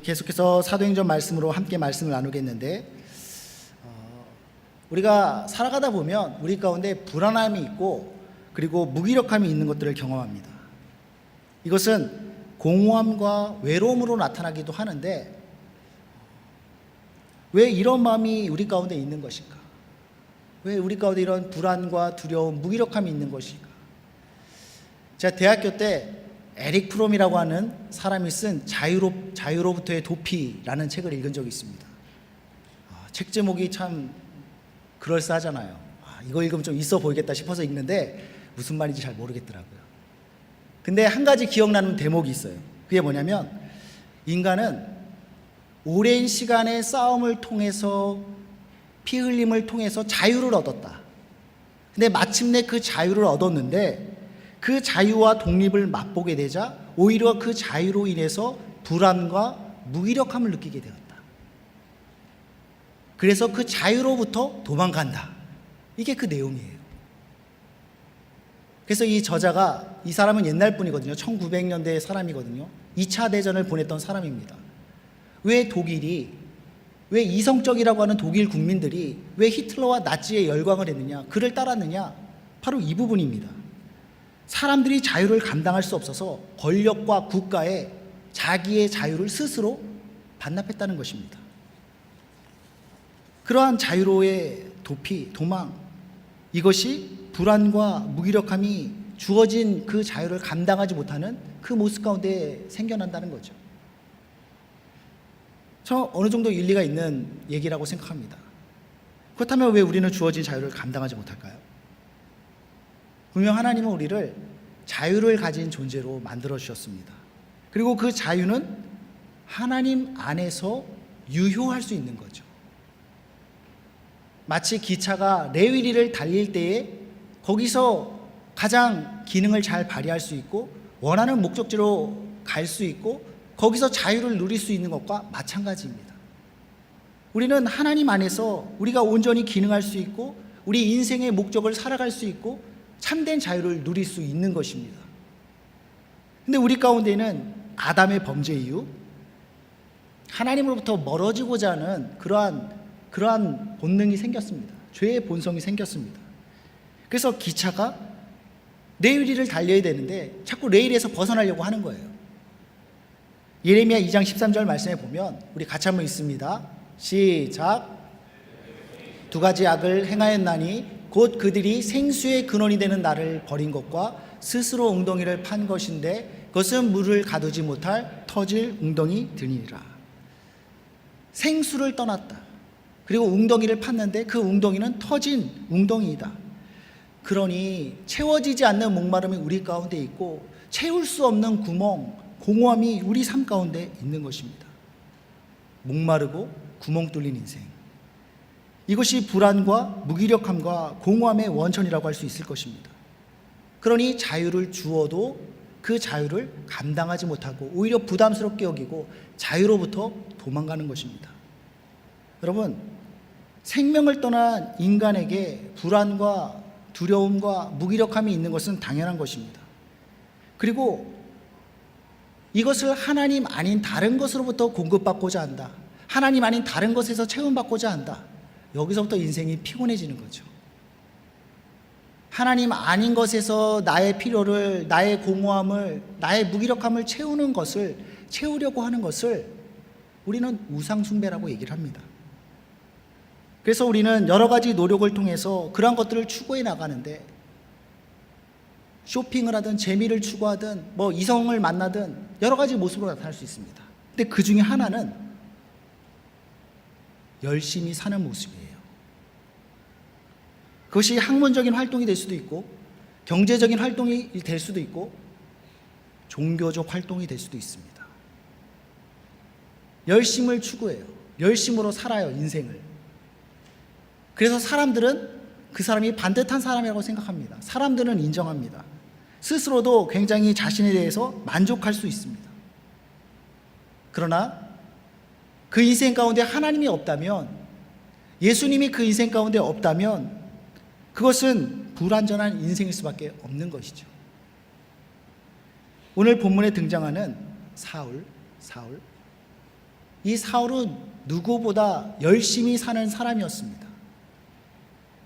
계속해서 사도행전 말씀으로 함께 말씀을 나누겠는데, 우리가 살아가다 보면 우리 가운데 불안함이 있고 그리고 무기력함이 있는 것들을 경험합니다. 이것은 공허함과 외로움으로 나타나기도 하는데, 왜 이런 마음이 우리 가운데 있는 것일까? 왜 우리 가운데 이런 불안과 두려움, 무기력함이 있는 것일까? 제가 대학교 때 에릭 프롬이라고 하는 사람이 쓴 자유로부터의 도피라는 책을 읽은 적이 있습니다. 책 제목이 참 그럴싸하잖아요. 이거 읽으면 좀 있어 보이겠다 싶어서 읽는데 무슨 말인지 잘 모르겠더라고요. 근데 한 가지 기억나는 대목이 있어요. 그게 뭐냐면, 인간은 오랜 시간의 싸움을 통해서, 피 흘림을 통해서 자유를 얻었다. 근데 마침내 그 자유를 얻었는데 그 자유와 독립을 맛보게 되자 오히려 그 자유로 인해서 불안과 무기력함을 느끼게 되었다. 그래서 그 자유로부터 도망간다. 이게 그 내용이에요. 그래서 이 저자가, 이 사람은 옛날 분이거든요. 1900년대의 사람이거든요. 2차 대전을 보냈던 사람입니다. 왜 독일이, 왜 이성적이라고 하는 독일 국민들이 왜 히틀러와 나치에 열광을 했느냐, 그를 따랐느냐, 바로 이 부분입니다. 사람들이 자유를 감당할 수 없어서 권력과 국가에 자기의 자유를 스스로 반납했다는 것입니다. 그러한 자유로의 도피, 도망, 이것이 불안과 무기력함이 주어진 그 자유를 감당하지 못하는 그 모습 가운데 생겨난다는 거죠. 저 어느 정도 일리가 있는 얘기라고 생각합니다. 그렇다면 왜 우리는 주어진 자유를 감당하지 못할까요? 분명 하나님은 우리를 자유를 가진 존재로 만들어 주셨습니다. 그리고 그 자유는 하나님 안에서 유효할 수 있는 거죠. 마치 기차가 레위리를 달릴 때에 거기서 가장 기능을 잘 발휘할 수 있고 원하는 목적지로 갈 수 있고 거기서 자유를 누릴 수 있는 것과 마찬가지입니다. 우리는 하나님 안에서 우리가 온전히 기능할 수 있고 우리 인생의 목적을 살아갈 수 있고 참된 자유를 누릴 수 있는 것입니다. 근데 우리 가운데는 아담의 범죄 이후 하나님으로부터 멀어지고자 하는 그러한 본능이 생겼습니다. 죄의 본성이 생겼습니다. 그래서 기차가 레일을 달려야 되는데 자꾸 레일에서 벗어나려고 하는 거예요. 예레미야 2장 13절 말씀에 보면, 우리 같이 한번 읽습니다. 시작. 두 가지 악을 행하였나니 곧 그들이 생수의 근원이 되는 나를 버린 것과 스스로 웅덩이를 판 것인데 그것은 물을 가두지 못할 터질 웅덩이 들이니라. 생수를 떠났다. 그리고 웅덩이를 팠는데 그 웅덩이는 터진 웅덩이이다. 그러니 채워지지 않는 목마름이 우리 가운데 있고 채울 수 없는 구멍, 공허함이 우리 삶 가운데 있는 것입니다. 목마르고 구멍 뚫린 인생, 이것이 불안과 무기력함과 공허함의 원천이라고 할 수 있을 것입니다. 그러니 자유를 주어도 그 자유를 감당하지 못하고 오히려 부담스럽게 여기고 자유로부터 도망가는 것입니다. 여러분, 생명을 떠난 인간에게 불안과 두려움과 무기력함이 있는 것은 당연한 것입니다. 그리고 이것을 하나님 아닌 다른 것으로부터 공급받고자 한다. 하나님 아닌 다른 것에서 채움받고자 한다. 여기서부터 인생이 피곤해지는 거죠. 하나님 아닌 것에서 나의 필요를, 나의 공허함을, 나의 무기력함을 채우려고 하는 것을 우리는 우상숭배라고 얘기를 합니다. 그래서 우리는 여러 가지 노력을 통해서 그런 것들을 추구해 나가는데, 쇼핑을 하든 재미를 추구하든 이성을 만나든 여러 가지 모습으로 나타날 수 있습니다. 근데 그 중에 하나는 열심히 사는 모습이에요. 그것이 학문적인 활동이 될 수도 있고 경제적인 활동이 될 수도 있고 종교적 활동이 될 수도 있습니다. 열심을 추구해요. 열심으로 살아요, 인생을. 그래서 사람들은 그 사람이 반듯한 사람이라고 생각합니다. 사람들은 인정합니다. 스스로도 굉장히 자신에 대해서 만족할 수 있습니다. 그러나 그 인생 가운데 하나님이 없다면, 예수님이 그 인생 가운데 없다면 그것은 불완전한 인생일 수밖에 없는 것이죠. 오늘 본문에 등장하는 사울, 이 사울은 누구보다 열심히 사는 사람이었습니다.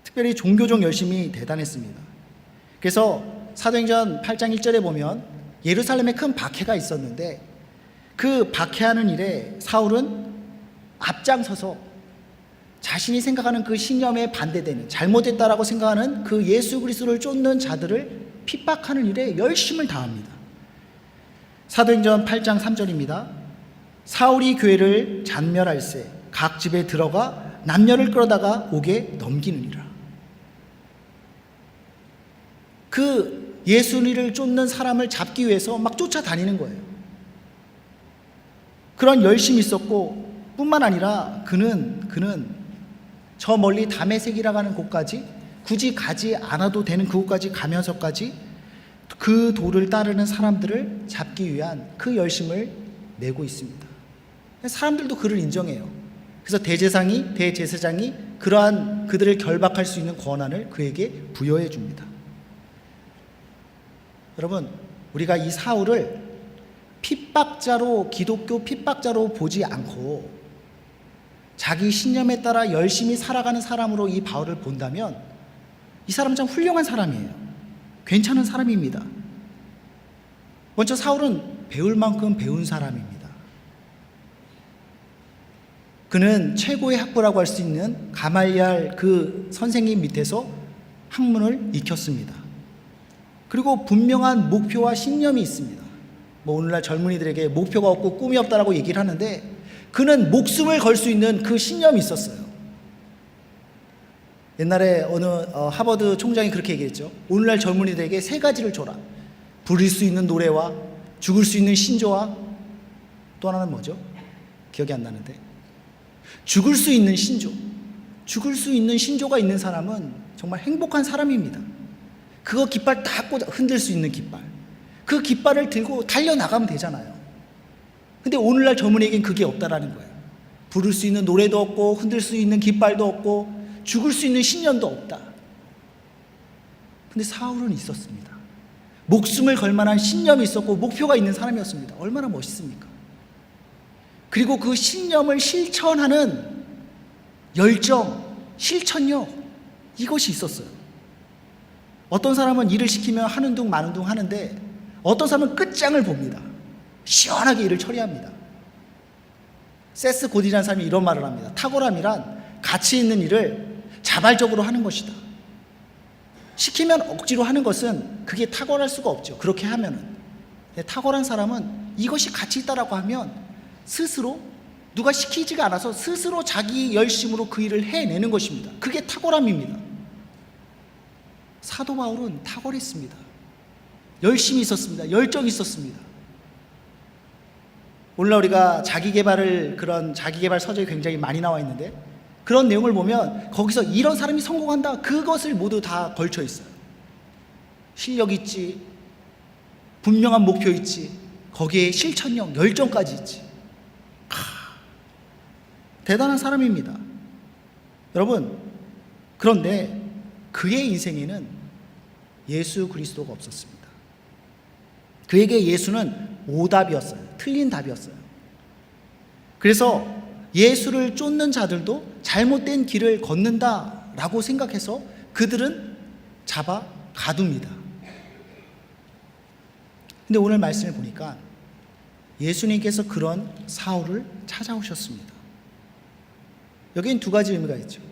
특별히 종교적 열심이 대단했습니다. 그래서 사도행전 8장 1절에 보면 예루살렘에 큰 박해가 있었는데 그 박해하는 일에 사울은 앞장서서 자신이 생각하는 그 신념에 반대되는, 잘못됐다라고 생각하는 그 예수 그리스도를 쫓는 자들을 핍박하는 일에 열심을 다합니다. 사도행전 8장 3절입니다. 사울이 교회를 잔멸할세 각 집에 들어가 남녀를 끌어다가 옥에 넘기느니라. 그 예수를 쫓는 사람을 잡기 위해서 막 쫓아다니는 거예요. 그런 열심이 있었고 뿐만 아니라 그는 저 멀리 다메섹이라고 하는 곳까지 굳이 가지 않아도 되는 그곳까지 가면서까지 그 도를 따르는 사람들을 잡기 위한 그 열심을 내고 있습니다. 사람들도 그를 인정해요. 그래서 대제사장이 그러한 그들을 결박할 수 있는 권한을 그에게 부여해 줍니다. 여러분, 우리가 이 사울을 기독교 핍박자로 보지 않고 자기 신념에 따라 열심히 살아가는 사람으로 이 바울을 본다면 이 사람은 참 훌륭한 사람이에요. 괜찮은 사람입니다. 먼저 사울은 배울 만큼 배운 사람입니다. 그는 최고의 학부라고 할 수 있는 가말리알 그 선생님 밑에서 학문을 익혔습니다. 그리고 분명한 목표와 신념이 있습니다. 오늘날 젊은이들에게 목표가 없고 꿈이 없다라고 얘기를 하는데 그는 목숨을 걸 수 있는 그 신념이 있었어요. 옛날에 어느 하버드 총장이 그렇게 얘기했죠. 오늘날 젊은이들에게 세 가지를 줘라. 부를 수 있는 노래와 죽을 수 있는 신조와 또 하나는 뭐죠? 기억이 안 나는데 죽을 수 있는 신조. 죽을 수 있는 신조가 있는 사람은 정말 행복한 사람입니다. 그거 깃발 다 꽂아 흔들 수 있는 깃발. 그 깃발을 들고 달려나가면 되잖아요. 근데 오늘날 젊은이에겐 그게 없다라는 거예요. 부를 수 있는 노래도 없고 흔들 수 있는 깃발도 없고 죽을 수 있는 신념도 없다. 근데 사울은 있었습니다. 목숨을 걸 만한 신념이 있었고 목표가 있는 사람이었습니다. 얼마나 멋있습니까? 그리고 그 신념을 실천하는 열정, 실천력, 이것이 있었어요. 어떤 사람은 일을 시키면 하는 둥 마는 둥 하는데 어떤 사람은 끝장을 봅니다. 시원하게 일을 처리합니다. 세스 고딘이라는 사람이 이런 말을 합니다. 탁월함이란 가치 있는 일을 자발적으로 하는 것이다. 시키면 억지로 하는 것은 그게 탁월할 수가 없죠. 그렇게 하면은. 탁월한 사람은 이것이 가치 있다라고 하면 스스로 누가 시키지가 않아서 스스로 자기 열심으로 그 일을 해내는 것입니다. 그게 탁월함입니다. 사도 바울은 탁월했습니다. 열심히 있었습니다. 열정이 있었습니다. 오늘날 우리가 그런 자기개발 서적이 굉장히 많이 나와 있는데 그런 내용을 보면 거기서 이런 사람이 성공한다. 그것을 모두 다 걸쳐 있어요. 실력 있지, 분명한 목표 있지, 거기에 실천력, 열정까지 있지. 대단한 사람입니다. 여러분, 그런데 그의 인생에는 예수 그리스도가 없었습니다. 그에게 예수는 오답이었어요. 틀린 답이었어요. 그래서 예수를 쫓는 자들도 잘못된 길을 걷는다라고 생각해서 그들은 잡아 가둡니다. 근데 오늘 말씀을 보니까 예수님께서 그런 사울을 찾아오셨습니다. 여기엔 두 가지 의미가 있죠.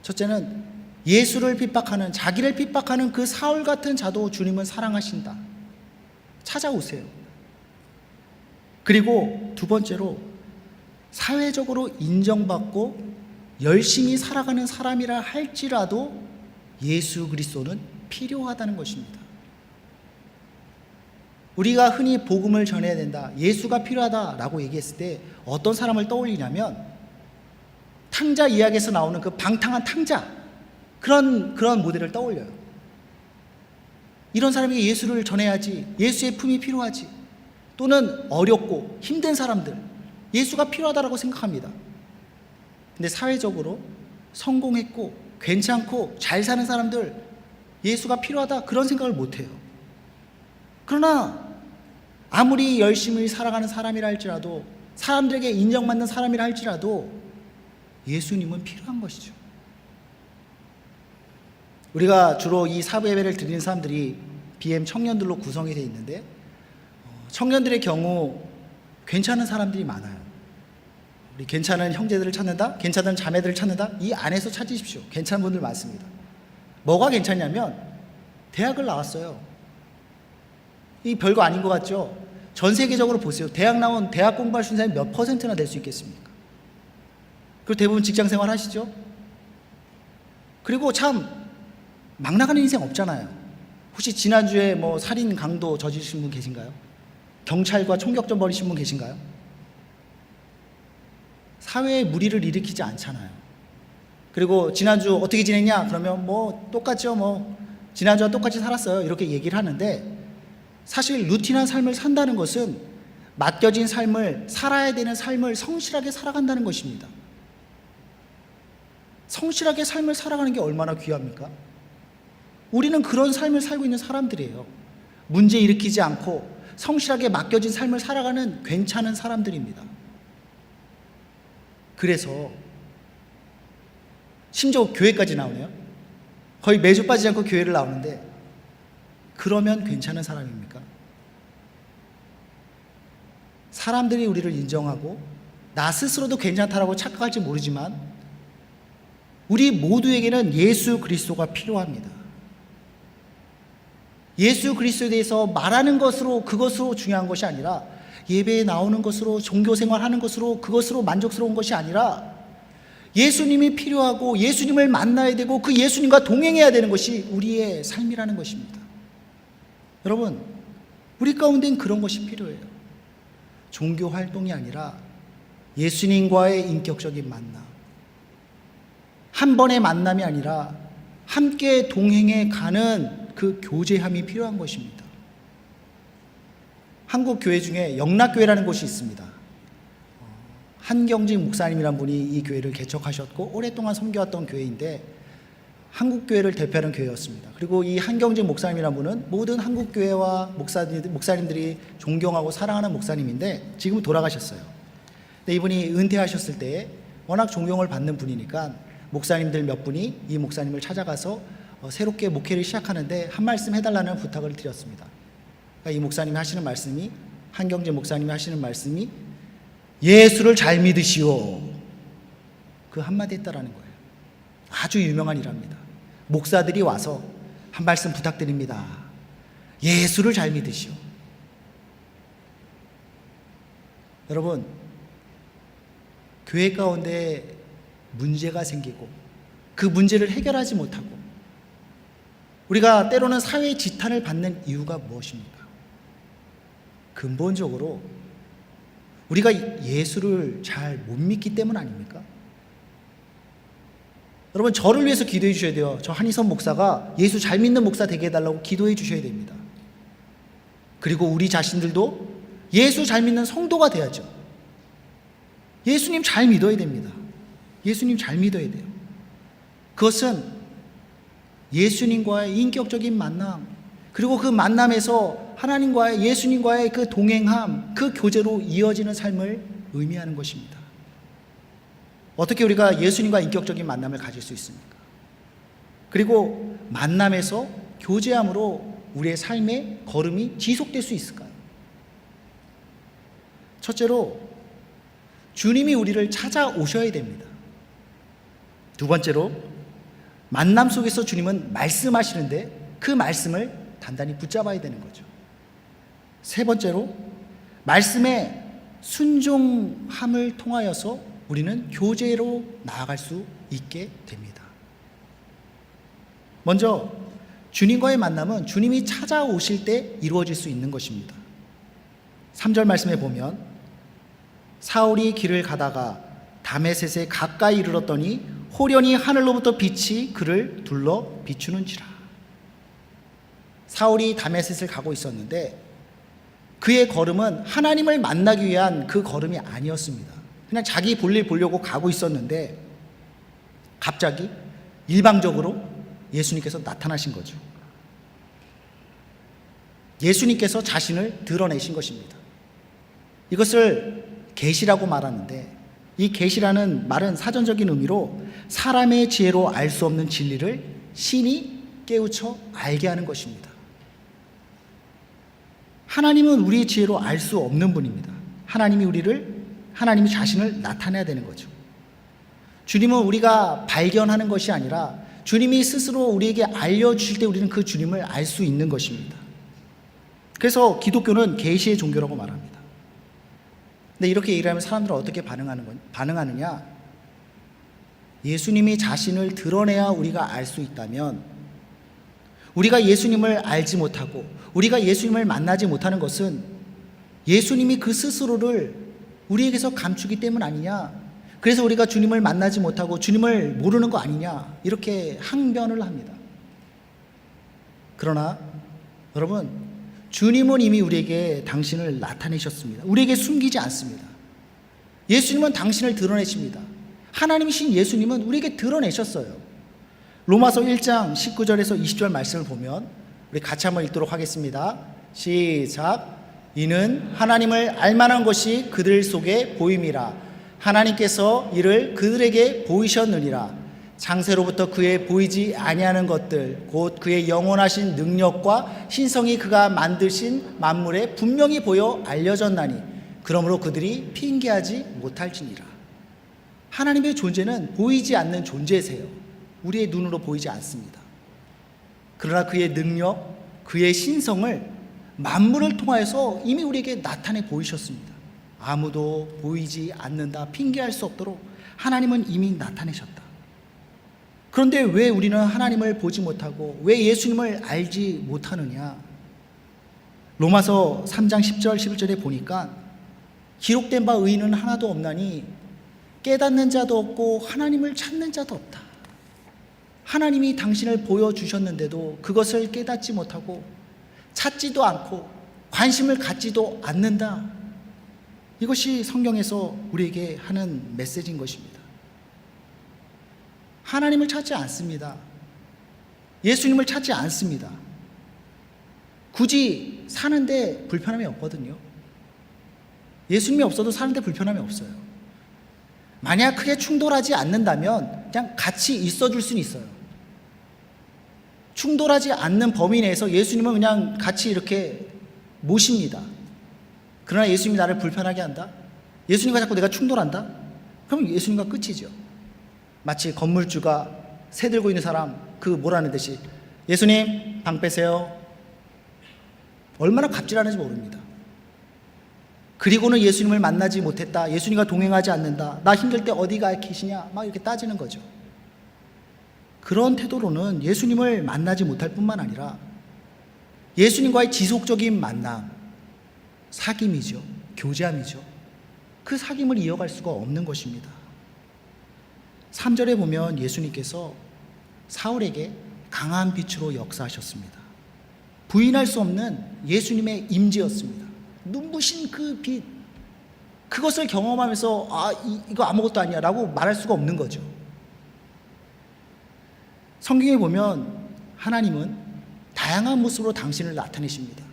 첫째는 예수를 핍박하는, 자기를 핍박하는 그 사울 같은 자도 주님은 사랑하신다. 찾아오세요. 그리고 두 번째로 사회적으로 인정받고 열심히 살아가는 사람이라 할지라도 예수 그리스도는 필요하다는 것입니다. 우리가 흔히 복음을 전해야 된다, 예수가 필요하다라고 얘기했을 때 어떤 사람을 떠올리냐면 탕자 이야기에서 나오는 그 방탕한 탕자, 그런 모델을 떠올려요. 이런 사람에게 예수를 전해야지, 예수의 품이 필요하지. 또는 어렵고 힘든 사람들, 예수가 필요하다고 생각합니다. 근데 사회적으로 성공했고 괜찮고 잘 사는 사람들, 예수가 필요하다 그런 생각을 못해요. 그러나 아무리 열심히 살아가는 사람이라 할지라도 사람들에게 인정받는 사람이라 할지라도 예수님은 필요한 것이죠. 우리가 주로 이 사부 예배를 드리는 사람들이 BM 청년들로 구성이 되어 있는데, 청년들의 경우 괜찮은 사람들이 많아요. 우리 괜찮은 형제들을 찾는다, 괜찮은 자매들을 찾는다, 이 안에서 찾으십시오. 괜찮은 분들 많습니다. 뭐가 괜찮냐면 대학을 나왔어요. 이 별거 아닌 것 같죠? 전 세계적으로 보세요. 대학 나온, 대학 공부할 수 있는 사람이 몇 퍼센트나 될 수 있겠습니까? 그리고 대부분 직장 생활 하시죠? 그리고 참 막 나가는 인생 없잖아요. 혹시 지난주에 뭐 살인 강도 저지르신 분 계신가요? 경찰과 총격전 벌이신 분 계신가요? 사회에 무리를 일으키지 않잖아요. 그리고 지난주 어떻게 지냈냐? 그러면 뭐 똑같죠. 뭐 지난주와 똑같이 살았어요. 이렇게 얘기를 하는데, 사실 루틴한 삶을 산다는 것은 맡겨진 삶을, 살아야 되는 삶을 성실하게 살아간다는 것입니다. 성실하게 삶을 살아가는 게 얼마나 귀합니까? 우리는 그런 삶을 살고 있는 사람들이에요. 문제 일으키지 않고 성실하게 맡겨진 삶을 살아가는 괜찮은 사람들입니다. 그래서 심지어 교회까지 나오네요. 거의 매주 빠지지 않고 교회를 나오는데, 그러면 괜찮은 사람입니까? 사람들이 우리를 인정하고 나 스스로도 괜찮다라고 착각할지 모르지만 우리 모두에게는 예수 그리스도가 필요합니다. 예수 그리스도에 대해서 말하는 것으로, 그것으로 중요한 것이 아니라, 예배에 나오는 것으로, 종교생활하는 것으로, 그것으로 만족스러운 것이 아니라 예수님이 필요하고 예수님을 만나야 되고 그 예수님과 동행해야 되는 것이 우리의 삶이라는 것입니다. 여러분, 우리 가운데는 그런 것이 필요해요. 종교 활동이 아니라 예수님과의 인격적인 만남, 한 번의 만남이 아니라 함께 동행해 가는 그 교제함이 필요한 것입니다. 한국 교회 중에 영락교회라는 곳이 있습니다. 한경직 목사님이란 분이 이 교회를 개척하셨고 오랫동안 섬겨왔던 교회인데, 한국 교회를 대표하는 교회였습니다. 그리고 이 한경직 목사님이란 분은 모든 한국 교회와 목사님들이 존경하고 사랑하는 목사님인데 지금 돌아가셨어요. 근데 이분이 은퇴하셨을 때 워낙 존경을 받는 분이니까 목사님들 몇 분이 이 목사님을 찾아가서 새롭게 목회를 시작하는데 한 말씀 해달라는 부탁을 드렸습니다. 그러니까 이 목사님이 하시는 말씀이, 한경직 목사님이 하시는 말씀이 예수를 잘 믿으시오, 그 한마디 했다라는 거예요. 아주 유명한 일합니다. 목사들이 와서 한 말씀 부탁드립니다. 예수를 잘 믿으시오. 여러분, 교회 가운데 문제가 생기고 그 문제를 해결하지 못하고 우리가 때로는 사회의 지탄을 받는 이유가 무엇입니까? 근본적으로 우리가 예수를 잘 못 믿기 때문 아닙니까? 여러분, 저를 위해서 기도해 주셔야 돼요. 저 한희선 목사가 예수 잘 믿는 목사 되게 해달라고 기도해 주셔야 됩니다. 그리고 우리 자신들도 예수 잘 믿는 성도가 돼야죠. 예수님 잘 믿어야 됩니다. 예수님 잘 믿어야 돼요. 그것은 예수님과의 인격적인 만남, 그리고 그 만남에서 하나님과의, 예수님과의 그 동행함, 그 교제로 이어지는 삶을 의미하는 것입니다. 어떻게 우리가 예수님과 인격적인 만남을 가질 수 있습니까? 그리고 만남에서 교제함으로 우리의 삶의 걸음이 지속될 수 있을까요? 첫째로, 주님이 우리를 찾아오셔야 됩니다. 두 번째로, 만남 속에서 주님은 말씀하시는데 그 말씀을 단단히 붙잡아야 되는 거죠. 세 번째로, 말씀의 순종함을 통하여서 우리는 교제로 나아갈 수 있게 됩니다. 먼저 주님과의 만남은 주님이 찾아오실 때 이루어질 수 있는 것입니다. 3절 말씀에 보면, 사울이 길을 가다가 다메섹에 가까이 이르렀더니 호련히 하늘로부터 빛이 그를 둘러 비추는지라. 사울이 다메섹을 가고 있었는데 그의 걸음은 하나님을 만나기 위한 그 걸음이 아니었습니다. 그냥 자기 볼일 보려고 가고 있었는데 갑자기 일방적으로 예수님께서 나타나신 거죠. 예수님께서 자신을 드러내신 것입니다. 이것을 계시라고 말하는데, 이 계시라는 말은 사전적인 의미로 사람의 지혜로 알 수 없는 진리를 신이 깨우쳐 알게 하는 것입니다. 하나님은 우리의 지혜로 알 수 없는 분입니다. 하나님이 자신을 나타내야 되는 거죠. 주님은 우리가 발견하는 것이 아니라 주님이 스스로 우리에게 알려주실 때 우리는 그 주님을 알 수 있는 것입니다. 그래서 기독교는 계시의 종교라고 말합니다. 근데 이렇게 얘기를 하면 사람들은 어떻게 반응하느냐? 예수님이 자신을 드러내야 우리가 알 수 있다면, 우리가 예수님을 알지 못하고 우리가 예수님을 만나지 못하는 것은 예수님이 그 스스로를 우리에게서 감추기 때문 아니냐, 그래서 우리가 주님을 만나지 못하고 주님을 모르는 거 아니냐, 이렇게 항변을 합니다. 그러나 여러분, 주님은 이미 우리에게 당신을 나타내셨습니다. 우리에게 숨기지 않습니다. 예수님은 당신을 드러내십니다. 하나님이신 예수님은 우리에게 드러내셨어요. 로마서 1장 19절에서 20절 말씀을 보면 우리 같이 한번 읽도록 하겠습니다. 시작. 이는 하나님을 알만한 것이 그들 속에 보임이라. 하나님께서 이를 그들에게 보이셨느니라. 창세로부터 그의 보이지 아니하는 것들 곧 그의 영원하신 능력과 신성이 그가 만드신 만물에 분명히 보여 알려졌나니 그러므로 그들이 핑계하지 못할지니라. 하나님의 존재는 보이지 않는 존재세요. 우리의 눈으로 보이지 않습니다. 그러나 그의 능력, 그의 신성을 만물을 통하여서 이미 우리에게 나타내 보이셨습니다. 아무도 보이지 않는다, 핑계할 수 없도록 하나님은 이미 나타내셨다. 그런데 왜 우리는 하나님을 보지 못하고 왜 예수님을 알지 못하느냐? 로마서 3장 10절 11절에 보니까 기록된 바 의인은 하나도 없나니 깨닫는 자도 없고 하나님을 찾는 자도 없다. 하나님이 당신을 보여주셨는데도 그것을 깨닫지 못하고 찾지도 않고 관심을 갖지도 않는다. 이것이 성경에서 우리에게 하는 메시지인 것입니다. 하나님을 찾지 않습니다. 예수님을 찾지 않습니다. 굳이 사는데 불편함이 없거든요. 예수님이 없어도 사는데 불편함이 없어요. 만약 크게 충돌하지 않는다면 그냥 같이 있어줄 수는 있어요. 충돌하지 않는 범위 내에서 예수님은 그냥 같이 이렇게 모십니다. 그러나 예수님이 나를 불편하게 한다? 예수님과 자꾸 내가 충돌한다? 그럼 예수님과 끝이죠. 마치 건물주가 새 들고 있는 사람 뭐라는 듯이 예수님 방 빼세요. 얼마나 갑질하는지 모릅니다. 그리고는 예수님을 만나지 못했다, 예수님과 동행하지 않는다, 나 힘들 때 어디가 계시냐 막 이렇게 따지는 거죠. 그런 태도로는 예수님을 만나지 못할 뿐만 아니라 예수님과의 지속적인 만남, 사귐이죠, 교제함이죠. 그 사귐을 이어갈 수가 없는 것입니다. 3절에 보면 예수님께서 사울에게 강한 빛으로 역사하셨습니다. 부인할 수 없는 예수님의 임재였습니다. 눈부신 그 빛, 그것을 경험하면서 이거 아무것도 아니야 라고 말할 수가 없는 거죠. 성경에 보면 하나님은 다양한 모습으로 당신을 나타내십니다.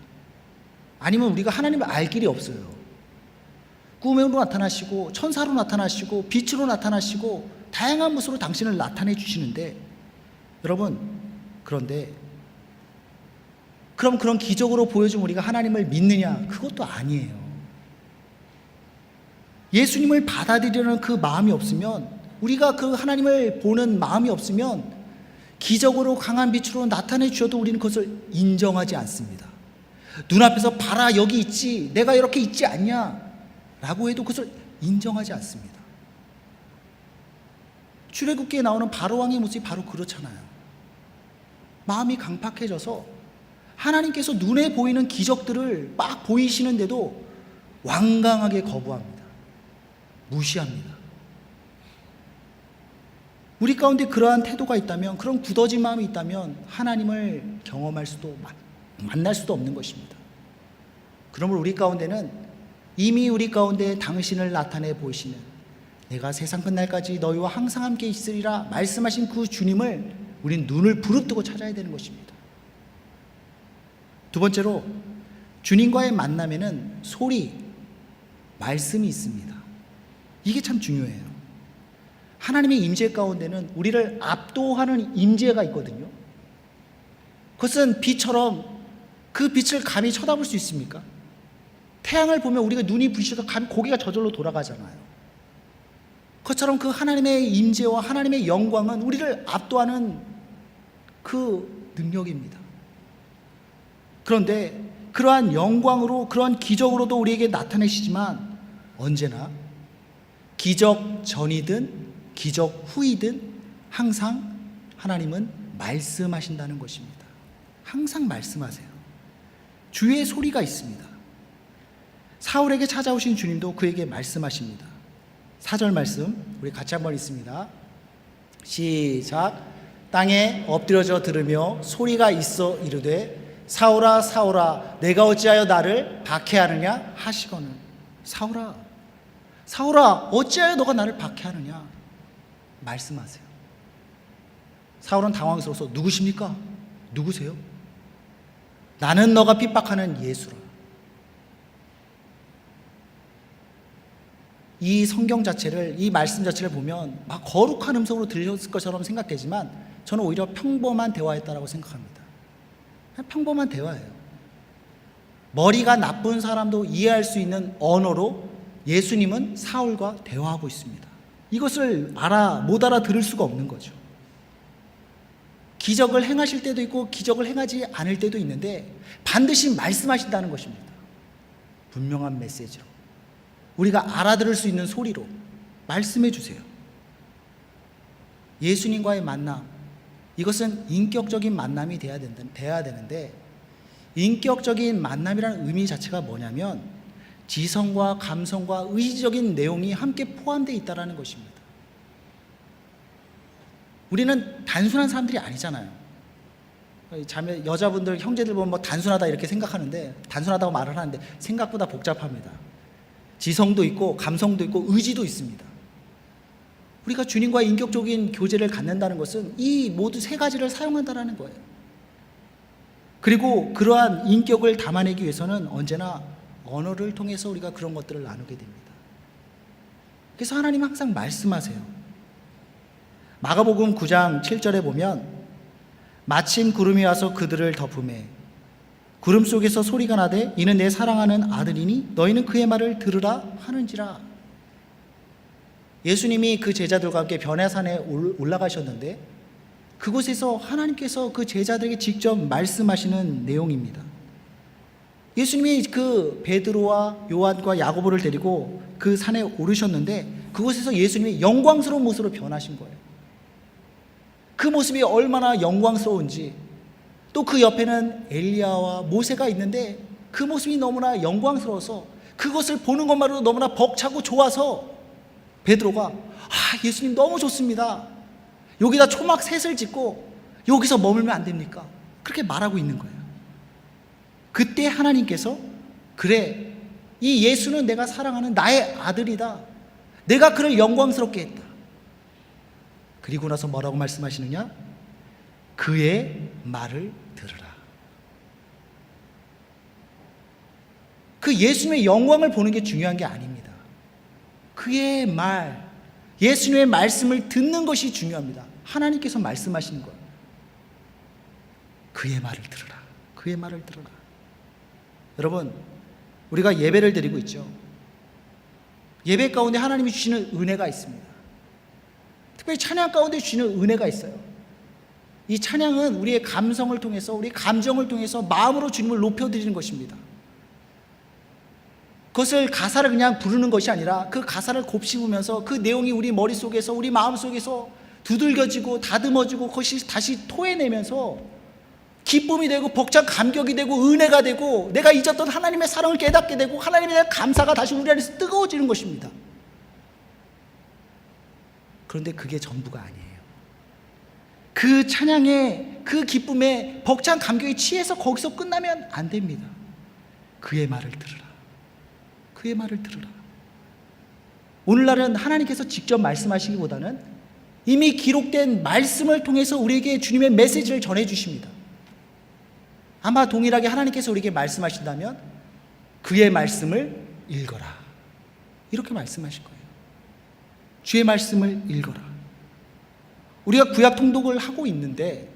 아니면 우리가 하나님을 알 길이 없어요. 꿈으로 나타나시고 천사로 나타나시고 빛으로 나타나시고 다양한 모습으로 당신을 나타내 주시는데, 여러분, 그런데 그럼 그런 기적으로 보여준 우리가 하나님을 믿느냐? 그것도 아니에요. 예수님을 받아들이려는 그 마음이 없으면, 우리가 그 하나님을 보는 마음이 없으면 기적으로 강한 빛으로 나타내 주셔도 우리는 그것을 인정하지 않습니다. 눈앞에서 봐라 여기 있지, 내가 이렇게 있지 않냐 라고 해도 그것을 인정하지 않습니다. 출애굽기에 나오는 바로왕의 모습이 바로 그렇잖아요. 마음이 강팍해져서 하나님께서 눈에 보이는 기적들을 막 보이시는데도 완강하게 거부합니다. 무시합니다. 우리 가운데 그러한 태도가 있다면, 그런 굳어진 마음이 있다면 하나님을 경험할 수도 만날 수도 없는 것입니다. 그러므로 우리 가운데는 이미 우리 가운데 당신을 나타내 보이시는, 내가 세상 끝날까지 너희와 항상 함께 있으리라 말씀하신 그 주님을 우린 눈을 부릅뜨고 찾아야 되는 것입니다. 두 번째로, 주님과의 만남에는 소리, 말씀이 있습니다. 이게 참 중요해요. 하나님의 임재 가운데는 우리를 압도하는 임재가 있거든요. 그것은 빛처럼 그 빛을 감히 쳐다볼 수 있습니까? 태양을 보면 우리가 눈이 부셔서 감히 고개가 저절로 돌아가잖아요. 그것처럼 그 하나님의 임재와 하나님의 영광은 우리를 압도하는 그 능력입니다. 그런데 그러한 영광으로, 그러한 기적으로도 우리에게 나타내시지만 언제나 기적 전이든 기적 후이든 항상 하나님은 말씀하신다는 것입니다. 항상 말씀하세요. 주의 소리가 있습니다. 사울에게 찾아오신 주님도 그에게 말씀하십니다. 4절 말씀 우리 같이 한번 읽습니다. 시작. 땅에 엎드려져 들으며 소리가 있어 이르되 사울아 사울아 내가 어찌하여 나를 박해하느냐 하시거늘. 사울아 사울아 어찌하여 너가 나를 박해하느냐 말씀하세요. 사울은 당황스러워서 누구십니까? 누구세요? 나는 너가 핍박하는 예수라. 이 성경 자체를, 이 말씀 자체를 보면 막 거룩한 음성으로 들렸을 것처럼 생각되지만 저는 오히려 평범한 대화였다고 생각합니다. 그냥 평범한 대화예요. 머리가 나쁜 사람도 이해할 수 있는 언어로 예수님은 사울과 대화하고 있습니다. 이것을 못 알아들을 수가 없는 거죠. 기적을 행하실 때도 있고 기적을 행하지 않을 때도 있는데 반드시 말씀하신다는 것입니다. 분명한 메시지로, 우리가 알아들을 수 있는 소리로 말씀해 주세요. 예수님과의 만남, 이것은 인격적인 만남이 돼야 되는데 인격적인 만남이라는 의미 자체가 뭐냐면 지성과 감성과 의지적인 내용이 함께 포함되어 있다는 것입니다. 우리는 단순한 사람들이 아니잖아요. 여자분들, 형제들 보면 뭐 단순하다 이렇게 생각하는데, 단순하다고 말을 하는데 생각보다 복잡합니다. 지성도 있고 감성도 있고 의지도 있습니다. 우리가 주님과의 인격적인 교제를 갖는다는 것은 이 모두 세 가지를 사용한다는 거예요. 그리고 그러한 인격을 담아내기 위해서는 언제나 언어를 통해서 우리가 그런 것들을 나누게 됩니다. 그래서 하나님은 항상 말씀하세요. 마가복음 9장 7절에 보면 마침 구름이 와서 그들을 덮으매 구름 속에서 소리가 나되 이는 내 사랑하는 아들이니 너희는 그의 말을 들으라 하는지라. 예수님이 그 제자들과 함께 변화산에 올라가셨는데 그곳에서 하나님께서 그 제자들에게 직접 말씀하시는 내용입니다. 예수님이 그 베드로와 요한과 야고보를 데리고 그 산에 오르셨는데 그곳에서 예수님이 영광스러운 모습으로 변하신 거예요. 그 모습이 얼마나 영광스러운지, 또 그 옆에는 엘리야와 모세가 있는데 그 모습이 너무나 영광스러워서 그것을 보는 것만으로도 너무나 벅차고 좋아서 베드로가 예수님 너무 좋습니다. 여기다 초막 셋을 짓고 여기서 머물면 안 됩니까? 그렇게 말하고 있는 거예요. 그때 하나님께서 그래, 이 예수는 내가 사랑하는 나의 아들이다. 내가 그를 영광스럽게 했다. 그리고 나서 뭐라고 말씀하시느냐? 그의 말을 들으라. 그 예수님의 영광을 보는 게 중요한 게 아닙니다. 그의 말, 예수님의 말씀을 듣는 것이 중요합니다. 하나님께서 말씀하시는 거예요. 그의 말을 들으라. 그의 말을 들으라. 여러분, 우리가 예배를 드리고 있죠. 예배 가운데 하나님이 주시는 은혜가 있습니다. 특별히 찬양 가운데 주시는 은혜가 있어요. 이 찬양은 우리의 감성을 통해서, 우리 감정을 통해서 마음으로 주님을 높여드리는 것입니다. 그것을 가사를 그냥 부르는 것이 아니라 그 가사를 곱씹으면서 그 내용이 우리 머릿속에서, 우리 마음속에서 두들겨지고 다듬어지고 그것이 다시 토해내면서 기쁨이 되고 벅찬 감격이 되고 은혜가 되고 내가 잊었던 하나님의 사랑을 깨닫게 되고 하나님에 대한 감사가 다시 우리 안에서 뜨거워지는 것입니다. 그런데 그게 전부가 아니에요. 그 찬양에, 그 기쁨에 벅찬 감격에 취해서 거기서 끝나면 안 됩니다. 그의 말을 들으라. 그의 말을 들으라. 오늘날은 하나님께서 직접 말씀하시기보다는 이미 기록된 말씀을 통해서 우리에게 주님의 메시지를 전해주십니다. 아마 동일하게 하나님께서 우리에게 말씀하신다면 그의 말씀을 읽어라. 이렇게 말씀하실 거예요. 주의 말씀을 읽어라. 우리가 구약 통독을 하고 있는데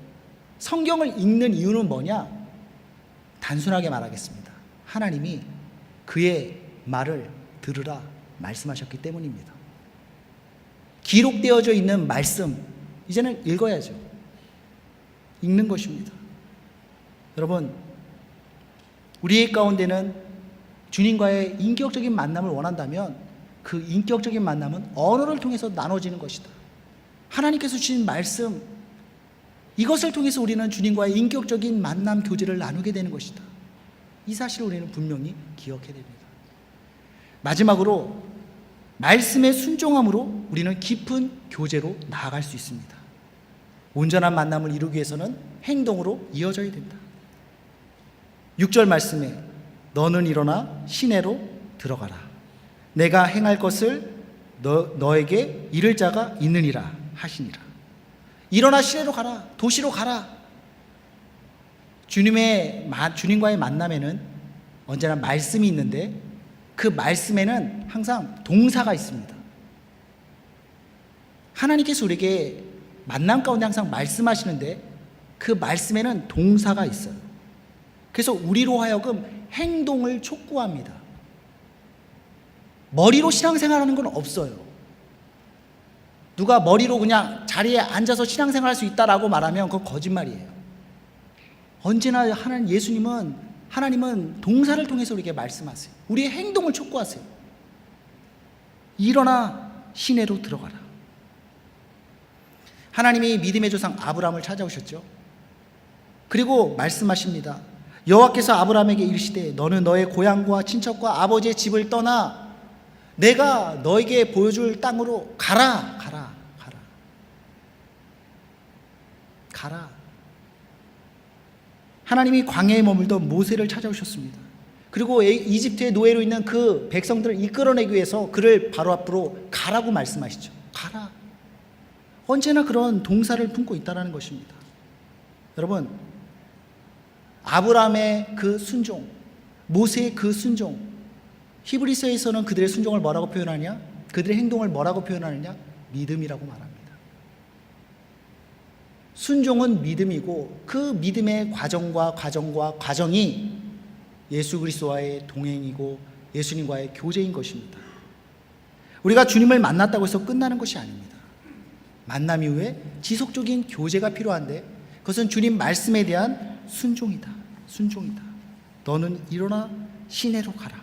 성경을 읽는 이유는 뭐냐? 단순하게 말하겠습니다. 하나님이 그의 말을 들으라 말씀하셨기 때문입니다. 기록되어져 있는 말씀, 이제는 읽어야죠. 읽는 것입니다. 여러분, 우리의 가운데는 주님과의 인격적인 만남을 원한다면 그 인격적인 만남은 언어를 통해서 나눠지는 것이다. 하나님께서 주신 말씀, 이것을 통해서 우리는 주님과의 인격적인 만남, 교제를 나누게 되는 것이다. 이 사실을 우리는 분명히 기억해야 됩니다. 마지막으로 말씀의 순종함으로 우리는 깊은 교제로 나아갈 수 있습니다. 온전한 만남을 이루기 위해서는 행동으로 이어져야 된다. 6절 말씀에 너는 일어나 시내로 들어가라. 내가 행할 것을 너에게 이를 자가 있느니라 하시니라. 일어나 시내로 가라. 도시로 가라. 주님과의 만남에는 언제나 말씀이 있는데 그 말씀에는 항상 동사가 있습니다. 하나님께서 우리에게 만남 가운데 항상 말씀하시는데 그 말씀에는 동사가 있어요. 그래서 우리로 하여금 행동을 촉구합니다. 머리로 신앙생활하는 건 없어요. 누가 머리로 그냥 자리에 앉아서 신앙생활할 수 있다라고 말하면 그건 거짓말이에요. 언제나 하나님은 동사를 통해서 우리에게 말씀하세요. 우리의 행동을 촉구하세요. 일어나 시내로 들어가라. 하나님이 믿음의 조상 아브라함을 찾아오셨죠. 그리고 말씀하십니다. 여호와께서 아브라함에게 이르시되 너는 너의 고향과 친척과 아버지의 집을 떠나 내가 너에게 보여줄 땅으로 가라. 하나님이 광야에 머물던 모세를 찾아오셨습니다. 그리고 이집트의 노예로 있는 그 백성들을 이끌어내기 위해서 그를 바로 앞으로 가라고 말씀하시죠. 가라. 언제나 그런 동사를 품고 있다는 것입니다. 여러분, 아브라함의 그 순종, 모세의 그 순종, 히브리서에서는 그들의 순종을 뭐라고 표현하냐? 그들의 행동을 뭐라고 표현하느냐? 믿음이라고 말합니다. 순종은 믿음이고 그 믿음의 과정이 예수 그리스도와의 동행이고 예수님과의 교제인 것입니다. 우리가 주님을 만났다고 해서 끝나는 것이 아닙니다. 만남 이후에 지속적인 교제가 필요한데 그것은 주님 말씀에 대한 순종이다. 너는 일어나 시내로 가라.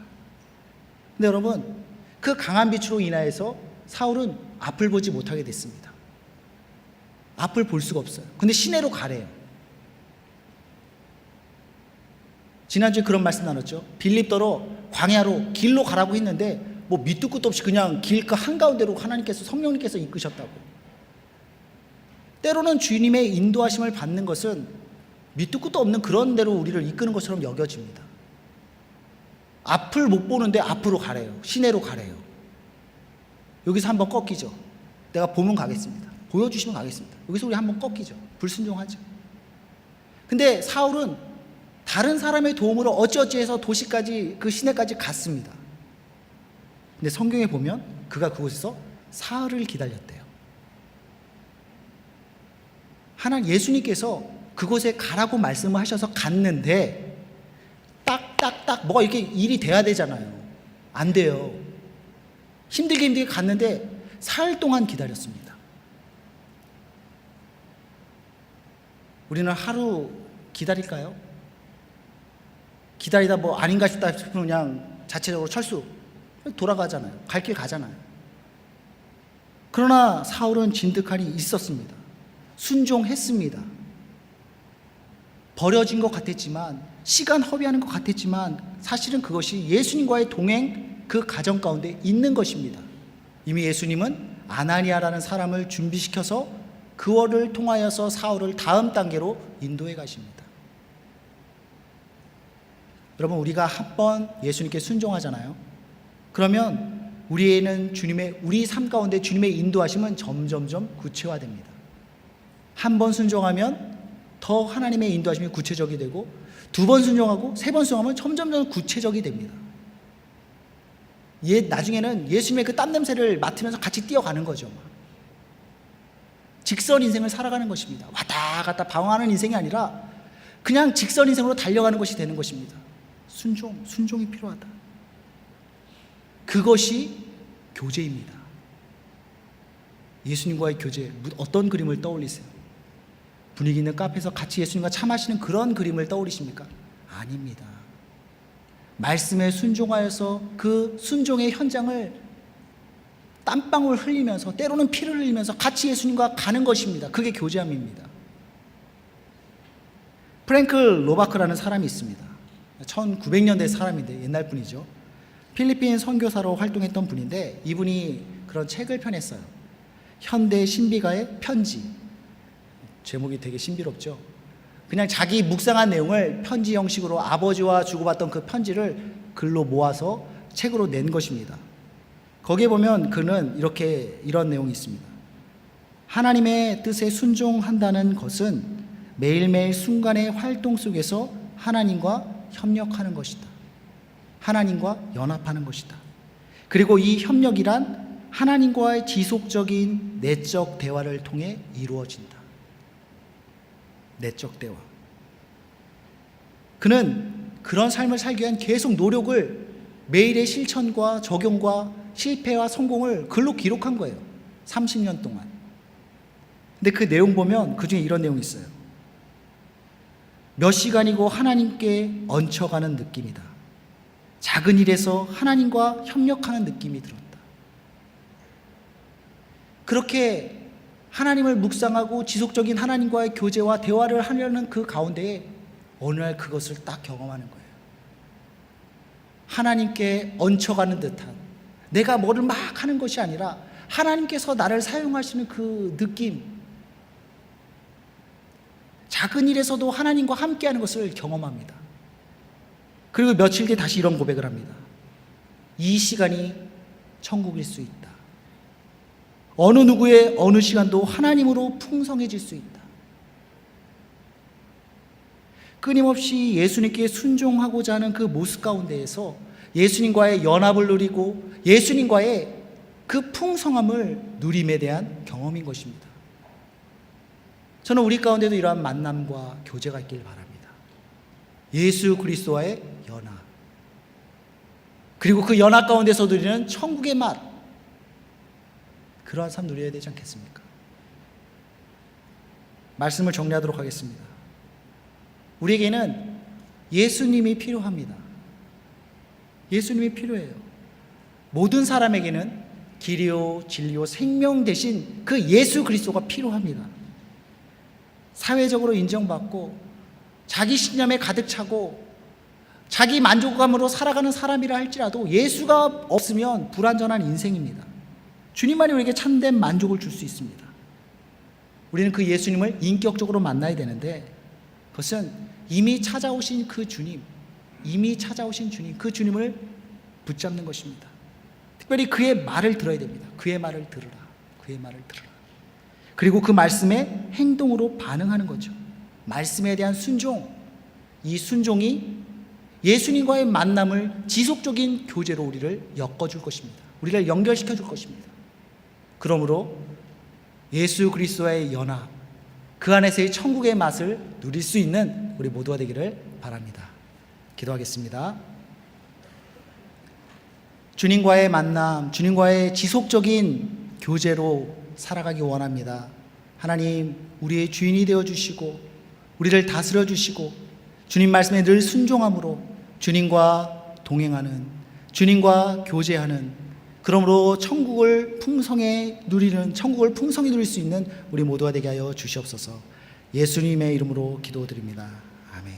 근데 여러분, 그 강한 빛으로 인하여서 사울은 앞을 보지 못하게 됐습니다. 앞을 볼 수가 없어요. 근데 시내로 가래요. 지난주에 그런 말씀 나눴죠. 빌립더로 광야로 길로 가라고 했는데 뭐 밑도 끝도 없이 그냥 길 그 한가운데로 하나님께서 성령님께서 이끄셨다고. 때로는 주님의 인도하심을 받는 것은 밑도 끝도 없는 그런 대로 우리를 이끄는 것처럼 여겨집니다. 앞을 못 보는데 앞으로 가래요. 시내로 가래요. 여기서 한번 꺾이죠. 내가 보면 가겠습니다. 보여주시면 가겠습니다. 여기서 우리 한번 꺾이죠. 불순종하죠. 근데 사울은 다른 사람의 도움으로 어찌어찌해서 도시까지 그 시내까지 갔습니다. 근데 성경에 보면 그가 그곳에서 사흘을 기다렸대요. 예수님께서 그곳에 가라고 말씀을 하셔서 갔는데 딱딱딱 뭐가 이렇게 일이 돼야 되잖아요. 안 돼요. 힘들게 갔는데 사흘 동안 기다렸습니다. 우리는 하루 기다릴까요? 기다리다 뭐 아닌가 싶다 싶으면 그냥 자체적으로 철수 돌아가잖아요. 갈 길 가잖아요. 그러나 사울은 진득하니 있었습니다. 순종했습니다. 버려진 것 같았지만, 시간 허비하는 것 같았지만 사실은 그것이 예수님과의 동행, 그 가정 가운데 있는 것입니다. 이미 예수님은 아나니아라는 사람을 준비시켜서 그를 통하여서 사울을 다음 단계로 인도해 가십니다. 여러분, 우리가 한 번 예수님께 순종하잖아요. 그러면 우리 삶 가운데 주님의 인도하심은 점점점 구체화됩니다. 한 번 순종하면 더 하나님의 인도하심이 구체적이 되고, 두 번 순종하고 세 번 순종하면 점점점 구체적이 됩니다. 나중에는 예수님의 그 땀 냄새를 맡으면서 같이 뛰어가는 거죠. 직선 인생을 살아가는 것입니다. 왔다 갔다 방황하는 인생이 아니라 그냥 직선 인생으로 달려가는 것이 되는 것입니다. 순종이 필요하다. 그것이 교제입니다. 예수님과의 교제, 어떤 그림을 떠올리세요? 분위기 있는 카페에서 같이 예수님과 차 마시는 그런 그림을 떠올리십니까? 아닙니다. 말씀에 순종하여서 그 순종의 현장을 땀방울 흘리면서, 때로는 피를 흘리면서 같이 예수님과 가는 것입니다. 그게 교제함입니다. 프랭클 로바크라는 사람이 있습니다. 1900년대 사람인데 옛날 분이죠. 필리핀 선교사로 활동했던 분인데 이분이 그런 책을 펴냈어요. 현대 신비가의 편지. 제목이 되게 신비롭죠. 그냥 자기 묵상한 내용을 편지 형식으로 아버지와 주고받던 그 편지를 글로 모아서 책으로 낸 것입니다. 거기에 보면 그는 이런 내용이 있습니다. 하나님의 뜻에 순종한다는 것은 매일매일 순간의 활동 속에서 하나님과 협력하는 것이다. 하나님과 연합하는 것이다. 그리고 이 협력이란 하나님과의 지속적인 내적 대화를 통해 이루어진다. 내적 대화. 그는 그런 삶을 살기 위한 계속 노력을 매일의 실천과 적용과 실패와 성공을 글로 기록한 거예요. 30년 동안. 근데 그 내용 보면 그 중에 이런 내용이 있어요. 몇 시간이고 하나님께 얹혀가는 느낌이다. 작은 일에서 하나님과 협력하는 느낌이 들었다. 그렇게 하나님을 묵상하고 지속적인 하나님과의 교제와 대화를 하려는 그 가운데에 어느 날 그것을 딱 경험하는 거예요. 하나님께 얹혀가는 듯한, 내가 뭐를 막 하는 것이 아니라 하나님께서 나를 사용하시는 그 느낌, 작은 일에서도 하나님과 함께하는 것을 경험합니다. 그리고 며칠 뒤에 다시 이런 고백을 합니다. 이 시간이 천국일 수 있다. 어느 누구의 어느 시간도 하나님으로 풍성해질 수 있다. 끊임없이 예수님께 순종하고자 하는 그 모습 가운데에서 예수님과의 연합을 누리고 예수님과의 그 풍성함을 누림에 대한 경험인 것입니다. 저는 우리 가운데도 이러한 만남과 교제가 있길 바랍니다. 예수 그리스도와의 연합, 그리고 그 연합 가운데서 누리는 천국의 맛, 그러한 삶 누려야 되지 않겠습니까? 말씀을 정리하도록 하겠습니다. 우리에게는 예수님이 필요합니다. 예수님이 필요해요. 모든 사람에게는 길이요 진리요 생명 대신 그 예수 그리스도가 필요합니다. 사회적으로 인정받고 자기 신념에 가득 차고 자기 만족감으로 살아가는 사람이라 할지라도 예수가 없으면 불완전한 인생입니다. 주님만이 우리에게 참된 만족을 줄 수 있습니다. 우리는 그 예수님을 인격적으로 만나야 되는데 그것은 이미 찾아오신 그 주님, 그 주님을 붙잡는 것입니다. 특별히 그의 말을 들어야 됩니다. 그의 말을 들으라. 그리고 그 말씀에 행동으로 반응하는 거죠. 말씀에 대한 순종, 이 순종이 예수님과의 만남을 지속적인 교제로 우리를 엮어줄 것입니다. 우리를 연결시켜 줄 것입니다. 그러므로 예수 그리스도와의 연합, 그 안에서의 천국의 맛을 누릴 수 있는 우리 모두가 되기를 바랍니다. 기도하겠습니다. 주님과의 만남, 주님과의 지속적인 교제로 살아가기 원합니다. 하나님, 우리의 주인이 되어주시고 우리를 다스려 주시고 주님 말씀에 늘 순종함으로 주님과 동행하는, 주님과 교제하는, 그러므로 천국을 풍성히 누릴 수 있는 우리 모두가 되게 하여 주시옵소서. 예수님의 이름으로 기도드립니다. 아멘.